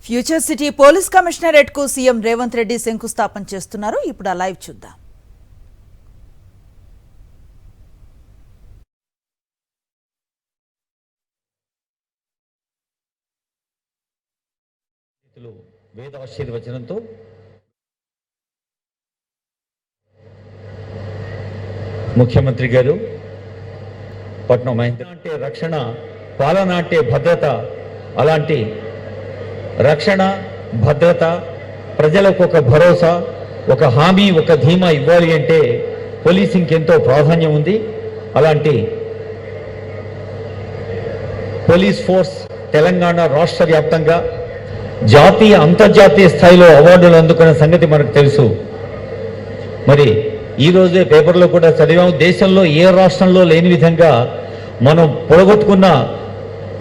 Future city police commissionerate కు CM Revanth Reddy శంకుస్థాపన చేస్తున్నారు. ఇప్పుడు ఆ లైవ్ చూద్దాం. వేద ఆశీర్వచనంతో ముఖ్యమంత్రి గారు పట్నం మహేంద్ర అంటే రక్షణ, పాలన అంటే భద్రత. అలాంటి రక్షణ, భద్రత, ప్రజలకు ఒక భరోసా, ఒక హామీ, ఒక ధీమా ఇవ్వాలి అంటే పోలీసింగ్కి ఎంతో ప్రాధాన్యం ఉంది. అలాంటి పోలీస్ ఫోర్స్ తెలంగాణ రాష్ట్ర వ్యాప్తంగా జాతీయ అంతర్జాతీయ స్థాయిలో అవార్డులు అందుకున్న సంగతి మనకు తెలుసు. మరి ఈరోజే పేపర్లో కూడా చదివాము, దేశంలో ఏ రాష్ట్రంలో లేని విధంగా మనం పొడగొట్టుకున్న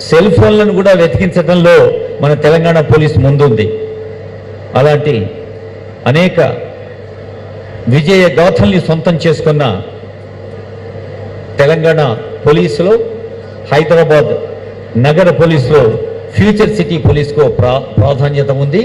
సెల్ ఫోన్లను కూడా వెతికించడంలో మన తెలంగాణ పోలీస్ ముందుంది. అలాంటి అనేక విజయ గాథల్ని సొంతం చేసుకున్న తెలంగాణ పోలీసులో హైదరాబాద్ నగర పోలీసులో ఫ్యూచర్ సిటీ పోలీస్కు ప్రాధాన్యత ఉంది.